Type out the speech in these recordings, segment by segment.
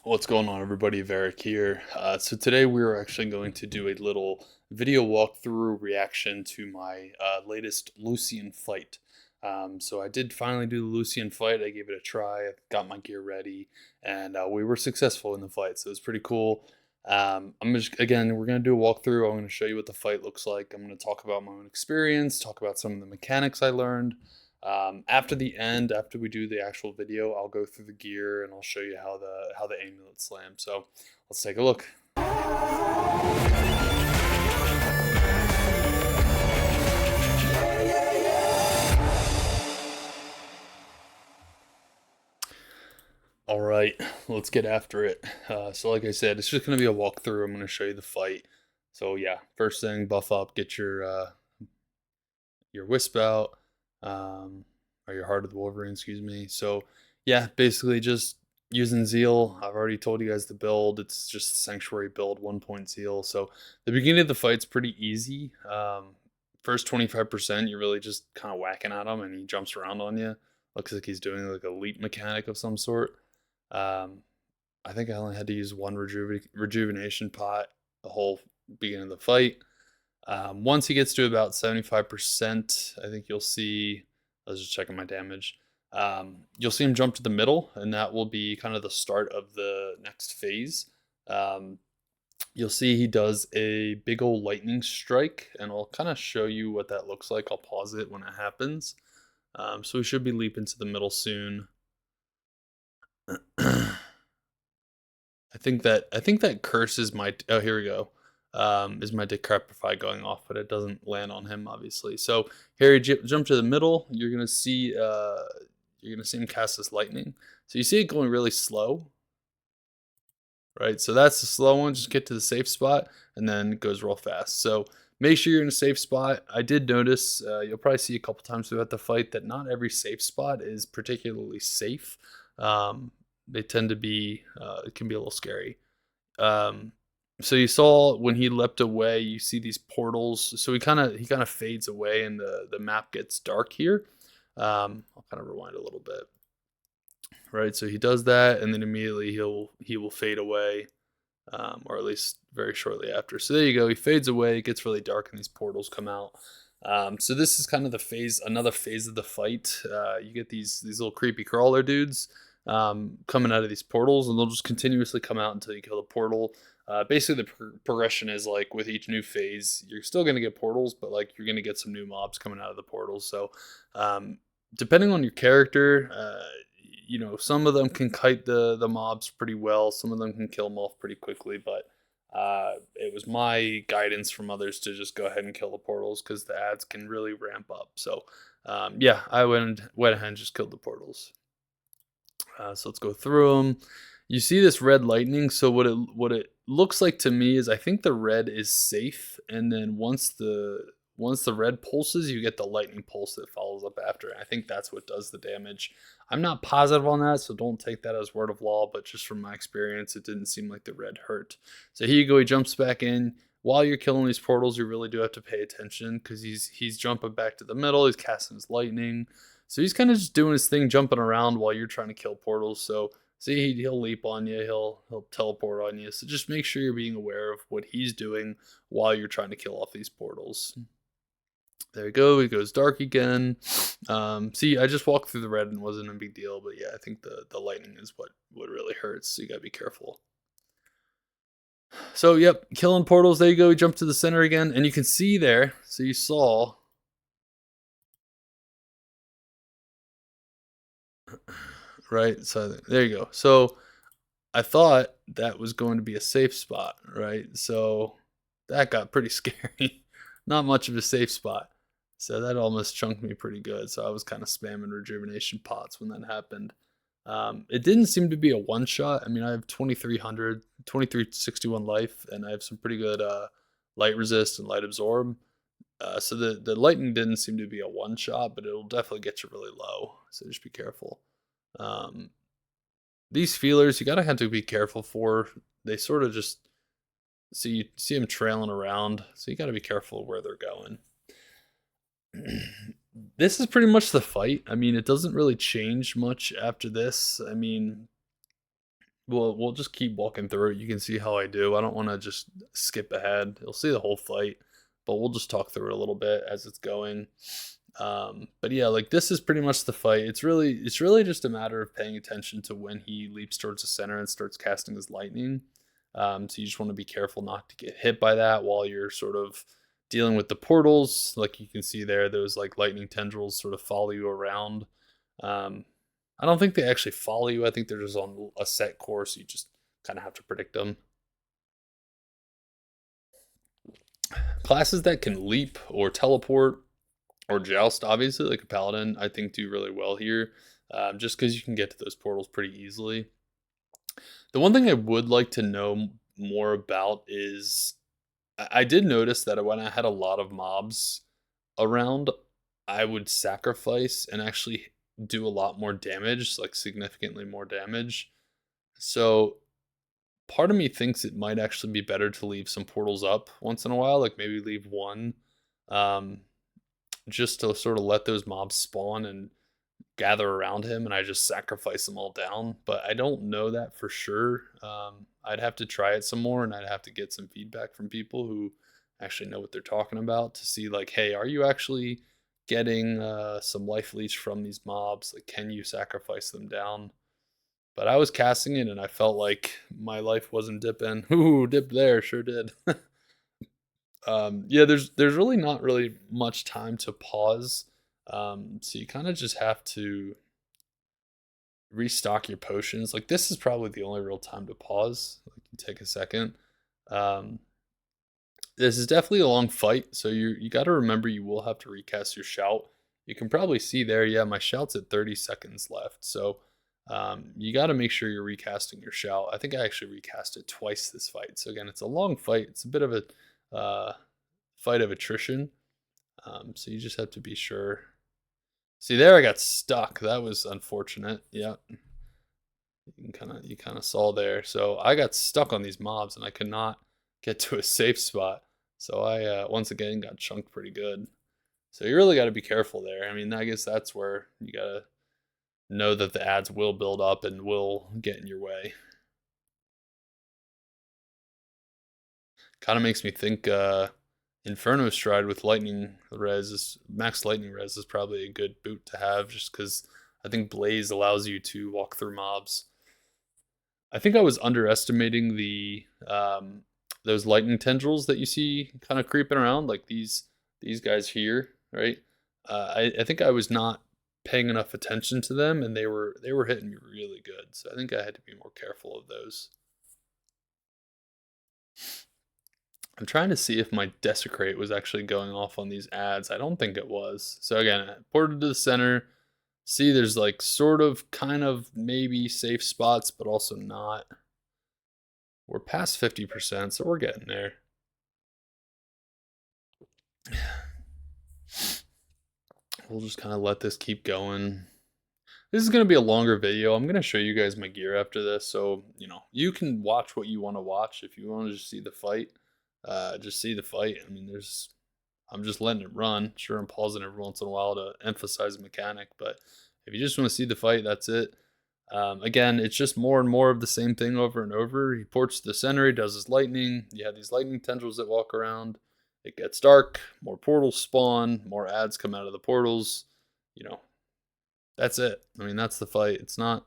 What's going on, everybody? Varric here. So today we're actually going to do a little video walkthrough reaction to my latest Lucion fight. So I did finally do the Lucion fight. I gave it a try. I got my gear ready, and we were successful in the fight. So it's pretty cool. We're gonna do a walkthrough. I'm gonna show you what the fight looks like. I'm gonna talk about my own experience, talk about some of the mechanics I learned. After the end, after we do the actual video, I'll go through the gear and I'll show you how the amulet slams. So let's take a look. All right, let's get after it. So like I said, it's just gonna be a walkthrough. I'm gonna show you the fight. So yeah, first thing, buff up, get your wisp out, or your heart of the Wolverine, excuse me. So yeah, basically just using Zeal. I've already told you guys the build. It's just Sanctuary build, 1 point Zeal. So the beginning of the fight's pretty easy. First 25%, you're really just kind of whacking at him, and he jumps around on you. Looks like he's doing like a leap mechanic of some sort. Um, I think I only had to use one rejuvenation pot the whole beginning of the fight. Once he gets to about 75%, I think you'll see, I was just checking my damage. You'll see him jump to the middle, and that will be kind of the start of the next phase. Um, you'll see he does a big old lightning strike, and I'll kind of show you what that looks like. I'll pause it when it happens. So we should be leaping to the middle soon. I think that curse is my, oh, here we go. Is my Decrepify going off, but it doesn't land on him, obviously. So here you jump to the middle. You're gonna see him cast this lightning. So you see it going really slow, right? So that's the slow one. Just get to the safe spot, and then it goes real fast. So make sure you're in a safe spot. I did notice, you'll probably see a couple times throughout the fight, that not every safe spot is particularly safe. They tend to be, it can be a little scary. Um, so you saw when he leapt away, you see these portals. So he kind of fades away, and the map gets dark here. I'll kind of rewind a little bit. Right, so he does that, and then immediately he will fade away, or at least very shortly after. So there you go. He fades away. It gets really dark, and these portals come out. So this is kind of another phase of the fight. You get these little creepy crawler dudes coming out of these portals, and they'll just continuously come out until you kill the portal. Basically, the progression is like with each new phase, you're still going to get portals, but like you're going to get some new mobs coming out of the portals. So, depending on your character, some of them can kite the mobs pretty well. Some of them can kill them off pretty quickly, but it was my guidance from others to just go ahead and kill the portals because the ads can really ramp up. So, yeah, I went ahead and just killed the portals. So let's go through them. You see this red lightning. So what it looks like to me is, I think the red is safe, and then once the red pulses, you get the lightning pulse that follows up after. I think that's what does the damage. I'm not positive on that, so don't take that as word of law, but just from my experience, it didn't seem like the red hurt. So here you go. He jumps back in. While you're killing these portals, you really do have to pay attention, because he's jumping back to the middle. He's casting his lightning. So he's kind of just doing his thing, jumping around while you're trying to kill portals. So see, he'll leap on you, he'll teleport on you. So just make sure you're being aware of what he's doing while you're trying to kill off these portals. There we go. He goes dark again. See, I just walked through the red and it wasn't a big deal, but yeah, I think the lightning is what really hurts. So you gotta be careful. So yep, killing portals. There you go. He jumped to the center again, and you can see there. So you saw. Right. So there you go. So I thought that was going to be a safe spot, right? So that got pretty scary. Not much of a safe spot. So that almost chunked me pretty good. So I was kind of spamming rejuvenation pots when that happened. It didn't seem to be a one shot. I mean, I have 2300, 2361 life, and I have some pretty good light resist and light absorb. So the lightning didn't seem to be a one shot, but it'll definitely get you really low. So just be careful. Um, these feelers, you gotta have to be careful for. They sort of just, so you see them trailing around, so you gotta be careful where they're going. This is pretty much the fight. I mean, it doesn't really change much after this. I mean, we'll just keep walking through it. You can see how I do. I don't want to just skip ahead. You'll see the whole fight, but we'll just talk through it a little bit as it's going. But yeah, like this is pretty much the fight. It's really just a matter of paying attention to when he leaps towards the center and starts casting his lightning. So you just want to be careful not to get hit by that while you're sort of dealing with the portals. Like you can see there, those like lightning tendrils sort of follow you around. Um, I don't think they actually follow you. I think they're just on a set course. You just kind of have to predict them. Classes that can leap or teleport or joust, obviously, like a paladin, I think do really well here, just because you can get to those portals pretty easily. The one thing I would like to know more about is I did notice that when I had a lot of mobs around, I would sacrifice and actually do a lot more damage, like significantly more damage. So part of me thinks it might actually be better to leave some portals up once in a while, like maybe leave one, um, just to sort of let those mobs spawn and gather around him, and I just sacrifice them all down. But I don't know that for sure. I'd have to try it some more, and I'd have to get some feedback from people who actually know what they're talking about to see, like, hey, are you actually getting some life leech from these mobs? Like, can you sacrifice them down? But I was casting it, and I felt like my life wasn't dipping. Ooh, dip there, sure did. Yeah, there's really not really much time to pause. So you kind of just have to restock your potions. Like this is probably the only real time to pause. Like you take a second. Um, this is definitely a long fight, so you got to remember you will have to recast your shout. You can probably see there, yeah, my shout's at 30 seconds left. So you got to make sure you're recasting your shout. I think I actually recast it twice this fight. So again, it's a long fight. It's a bit of a fight of attrition. So you just have to be sure. See there, I got stuck. That was unfortunate. Yeah, you kind of saw there. So I got stuck on these mobs, and I could not get to a safe spot. So I once again got chunked pretty good. So you really got to be careful there. I mean, I guess that's where you gotta know that the ads will build up and will get in your way. Kind of makes me think Inferno Stride with lightning res is max lightning res is probably a good boot to have, just because I think Blaze allows you to walk through mobs. I think I was underestimating the those lightning tendrils that you see kind of creeping around, like these guys here, right? I think I was not paying enough attention to them, and they were hitting me really good. So I think I had to be more careful of those. I'm trying to see if my Desecrate was actually going off on these ads. I don't think it was. So again, I ported to the center. See, there's like sort of, kind of, maybe safe spots, but also not. We're past 50%, so we're getting there. We'll just kind of let this keep going. This is going to be a longer video. I'm going to show you guys my gear after this. So, you can watch what you want to watch. If you want to just see the fight, just see the fight. I mean, I'm just letting it run. Sure, I'm pausing every once in a while to emphasize a mechanic, but if you just want to see the fight, that's it. Again, it's just more and more of the same thing over and over. He ports to the center, he does his lightning. You have these lightning tendrils that walk around. It gets dark, more portals spawn, more ads come out of the portals. You know, that's it. I mean, that's the fight. It's not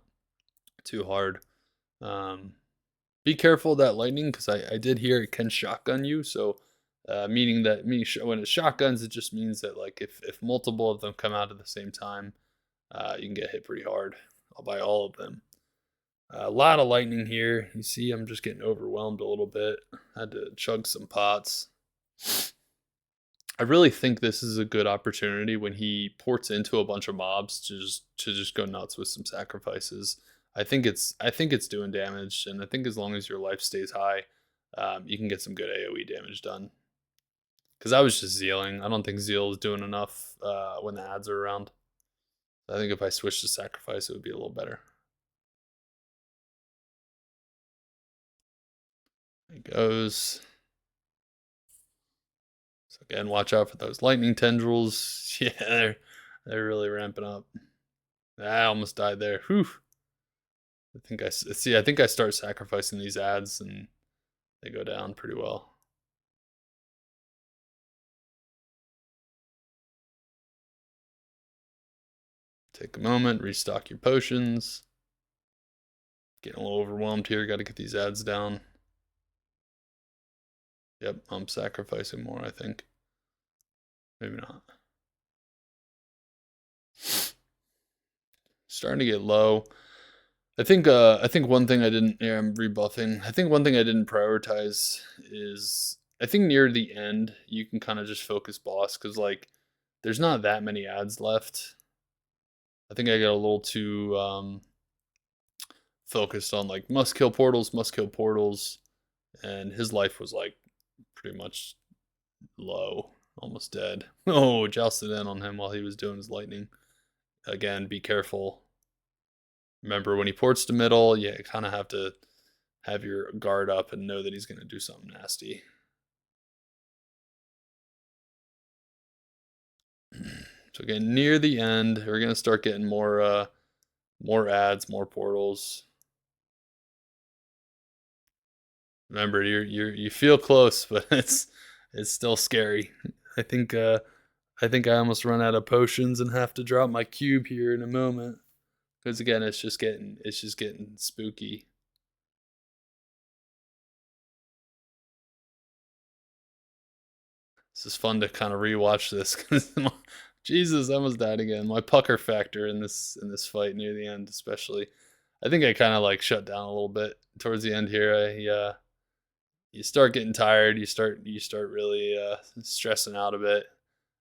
too hard. Um, be careful of that lightning, because I did hear it can shotgun you. So, meaning when it shotguns, it just means that like if multiple of them come out at the same time, you can get hit pretty hard by all of them. A lot of lightning here. You see, I'm just getting overwhelmed a little bit. I had to chug some pots. I really think this is a good opportunity when he ports into a bunch of mobs to just go nuts with some sacrifices. I think it's doing damage, and I think as long as your life stays high, you can get some good AOE damage done. Because I was just zealing. I don't think zeal is doing enough when the ads are around. I think if I switched to sacrifice, it would be a little better. It goes. So again, watch out for those lightning tendrils. Yeah, they're really ramping up. I almost died there. Whew. I think I start sacrificing these ads and they go down pretty well. Take a moment, restock your potions. Getting a little overwhelmed here. Got to get these ads down. Yep, I'm sacrificing more, I think. Maybe not. Starting to get low. I think one thing I didn't, yeah, I'm rebuffing. I think one thing I didn't prioritize is, I think near the end you can kind of just focus boss, because like there's not that many ads left. I think I got a little too focused on like must kill portals, and his life was like pretty much low, almost dead. Oh, jousted in on him while he was doing his lightning. Again, be careful. Remember, when he ports to middle, you kind of have to have your guard up and know that he's going to do something nasty. So again, near the end, we're going to start getting more ads, more portals. Remember, you feel close, but it's still scary. I think I almost run out of potions and have to drop my cube here in a moment, because again, it's just getting spooky. This is fun to kind of rewatch this, because Jesus, I almost died again. My pucker factor in this fight near the end, especially. I think I kind of like shut down a little bit towards the end here. You start getting tired. You start really stressing out a bit.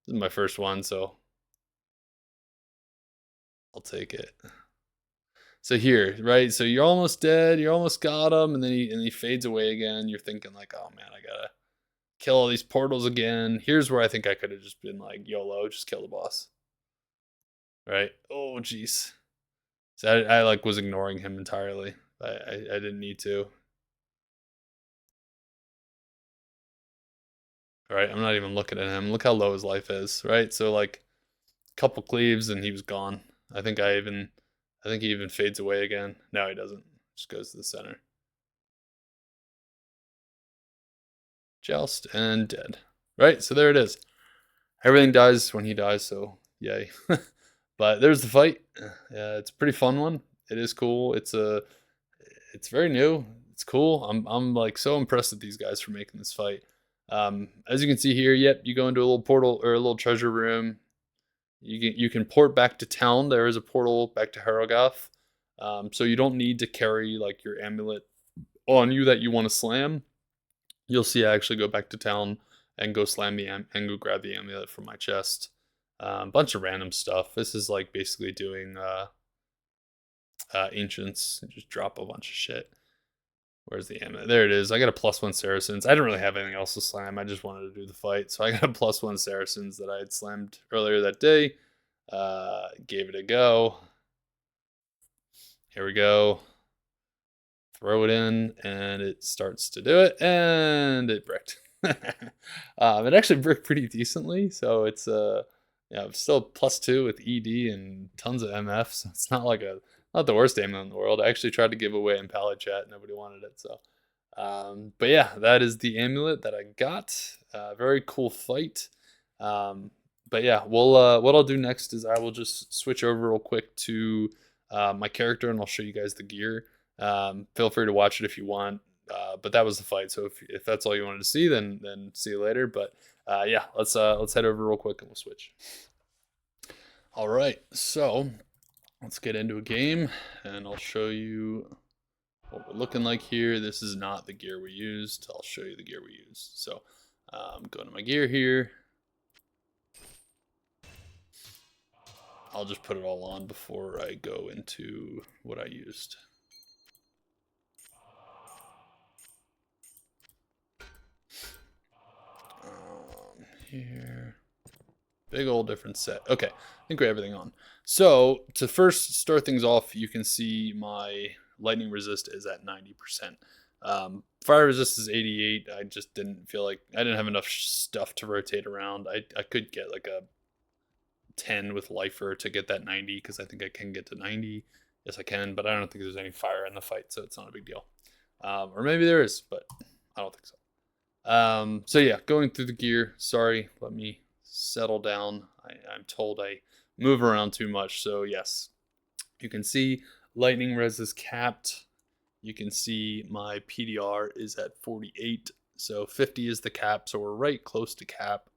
This is my first one, so I'll take it. So here, right? So you're almost dead. You almost got him, and then he fades away again. You're thinking like, oh man, I gotta kill all these portals again. Here's where I think I could have just been like, YOLO, just kill the boss. Right? Oh jeez. So I like was ignoring him entirely. I didn't need to. All right, I'm not even looking at him. Look how low his life is. Right? So like a couple cleaves and he was gone. I think he even fades away again. No, he doesn't. Just goes to the center. Joust and dead. Right? So there it is. Everything dies when he dies, so yay. But there's the fight. Yeah, it's a pretty fun one. It is cool. It's very new. It's cool. I'm like so impressed with these guys for making this fight. As you can see here, yep, you go into a little portal or a little treasure room. You can port back to town. There is a portal back to Harrogath. So you don't need to carry like your amulet on you that you want to slam. You'll see I actually go back to town and go slam and go grab the amulet from my chest. Bunch of random stuff. This is like basically doing ancients. Just drop a bunch of shit. Where's the amulet? There it is. I got a +1 Saracens. I didn't really have anything else to slam. I just wanted to do the fight. So I got a +1 Saracens that I had slammed earlier that day. Gave it a go. Here we go. Throw it in, and it starts to do it, and it bricked. It actually bricked pretty decently, so it's yeah, still +2 with ED and tons of MF, so it's not like not the worst amulet in the world. I actually tried to give away in Pally Chat, nobody wanted it, so but yeah, that is the amulet that I got. Very cool fight. But yeah, we'll what I'll do next is I will just switch over real quick to my character, and I'll show you guys the gear. Feel free to watch it if you want. But that was the fight. So if that's all you wanted to see, then see you later. But yeah, let's head over real quick and we'll switch. All right, so let's get into a game, and I'll show you what we're looking like here. This is not the gear we used. I'll show you the gear we used. So go to my gear here. I'll just put it all on before I go into what I used. Here. Big old different set. Okay, I think we have everything on. So to first start things off, you can see my lightning resist is at 90%. Fire resist is 88. I just didn't feel like I didn't have enough stuff to rotate around. I could get like a 10 with lifer to get that 90, because I think I can get to 90 Yes, I can, but I don't think there's any fire in the fight, so it's not a big deal. Or maybe there is, but I don't think so. So yeah, going through the gear. Sorry, let me settle down. I'm told I move around too much, so yes. You can see lightning res is capped. You can see my PDR is at 48, so 50 is the cap, so we're right close to cap.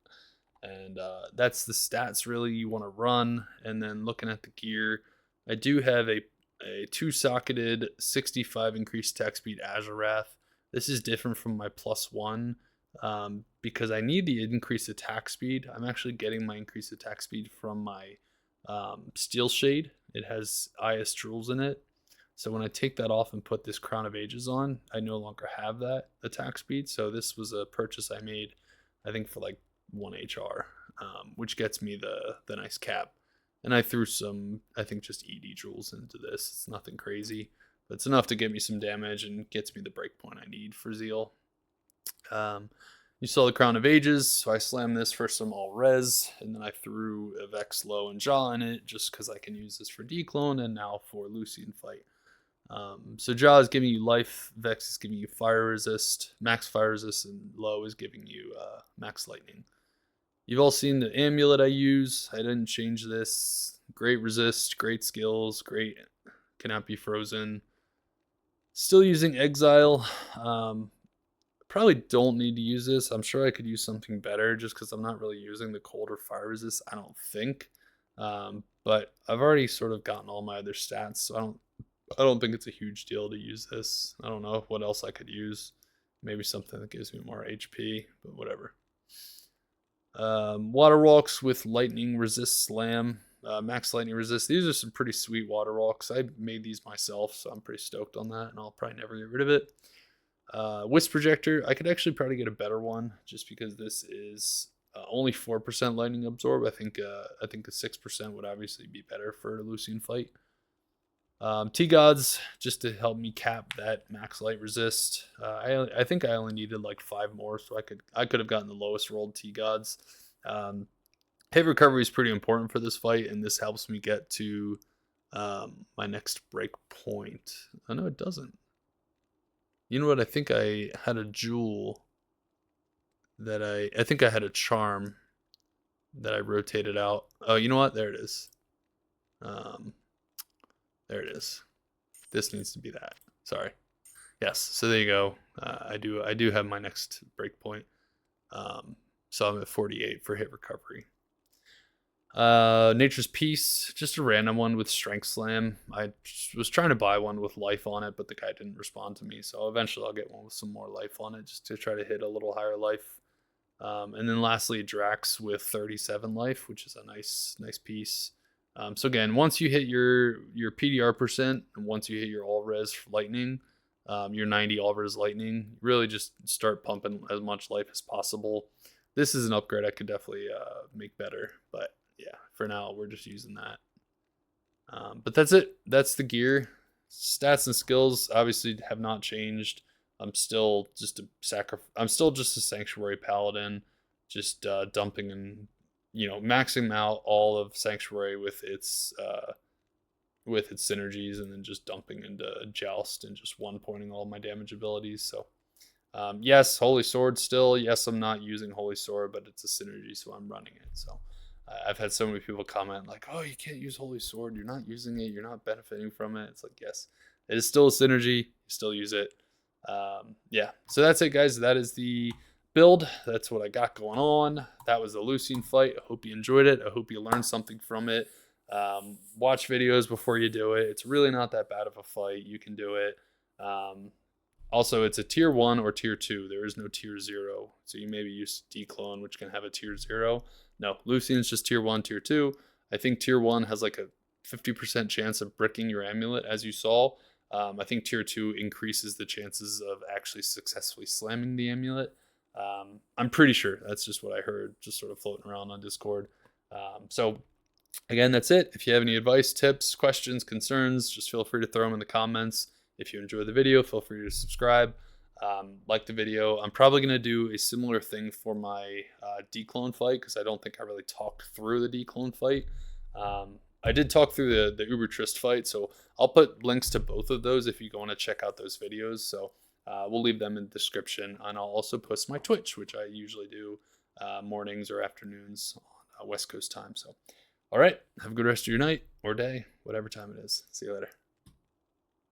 And that's the stats really you want to run. And then looking at the gear, I do have a two-socketed 65 increased attack speed Azurath. This is different from my +1 because I need the increased attack speed. I'm actually getting my increased attack speed from my Steel Shade. It has IS Jewels in it. So when I take that off and put this Crown of Ages on, I no longer have that attack speed. So this was a purchase I made, I think, for like 1 HR, which gets me the nice cap. And I threw some, I think, just ED jewels into this. It's nothing crazy, but it's enough to get me some damage and gets me the breakpoint I need for Zeal. You saw the Crown of Ages, so I slammed this for some all res, and then I threw a Vex Low and Jaw in it just because I can use this for declone and now for Lucion fight. So Jaw is giving you life, Vex is giving you fire resist, max fire resist, and Low is giving you max lightning. You've all seen the amulet I use. I didn't change this. Great resist, great skills, great cannot be frozen. Still using exile. Probably don't need to use this. I'm sure I could use something better just because I'm not really using the cold or fire resist, I don't think. But I've already sort of gotten all my other stats, so I don't think it's a huge deal to use this. I don't know what else I could use. Maybe something that gives me more HP, but whatever. Water Walks with Lightning Resist Slam. Max Lightning Resist. These are some pretty sweet Water Walks. I made these myself, so I'm pretty stoked on that, and I'll probably never get rid of it. Wisp Projector. I could actually probably get a better one, just because this is only 4% Lightning Absorb. I think the 6% would obviously be better for a Lucian fight. T-Gods, just to help me cap that max light resist. I think I only needed like 5 more, so I could have gotten the lowest rolled T-Gods. Hit recovery is pretty important for this fight, and this helps me get to my next break point. Oh, no, it doesn't. You know what? I think I had a jewel that I think I had a charm that I rotated out. Oh, you know what? There it is. There it is. This needs to be that. Sorry. Yes. So there you go. I do have my next breakpoint. So I'm at 48 for hit recovery. Nature's Peace, just a random one with Strength Slam. I was trying to buy one with life on it, but the guy didn't respond to me. So eventually I'll get one with some more life on it just to try to hit a little higher life. And then lastly, Drax with 37 life, which is a nice piece. So again, once you hit your PDR percent, and once you hit your all res lightning, your 90 all res lightning, really just start pumping as much life as possible. This is an upgrade I could definitely make better, but yeah, for now we're just using that. But that's it. That's the gear. Stats and skills obviously have not changed. I'm still just a sanctuary paladin, just dumping and maxing out all of sanctuary with its synergies, and then just dumping into joust and just one pointing all my damage abilities. So yes, holy sword still. Yes, I'm not using holy sword, but it's a synergy, so I'm running it. So I've had so many people comment like, oh, you can't use holy sword, you're not using it, you're not benefiting from it. It's like, yes, it is still a synergy, you still use it. Yeah, so that's it, guys. That is the build. That's what I got going on. That was the Lucian fight. I hope you enjoyed it. I hope you learned something from it. Watch videos before you do it. It's really not that bad of a fight. You can do it. Also, it's a tier 1 or tier 2. There is no tier 0. So you maybe use Declone, which can have a tier 0. No, Lucian's just tier 1, tier 2. I think tier 1 has like a 50% chance of bricking your amulet, as you saw. I think tier 2 increases the chances of actually successfully slamming the amulet. I'm pretty sure. That's just what I heard, just sort of floating around on Discord. So again, that's it. If you have any advice, tips, questions, concerns, just feel free to throw them in the comments. If you enjoy the video, feel free to subscribe. Like the video. I'm probably going to do a similar thing for my declone fight, because I don't think I really talked through the declone fight. I did talk through the Uber Trist fight, so I'll put links to both of those if you want to check out those videos. So we'll leave them in the description, and I'll also post my Twitch, which I usually do mornings or afternoons on West Coast time. So, all right, have a good rest of your night or day, whatever time it is. See you later.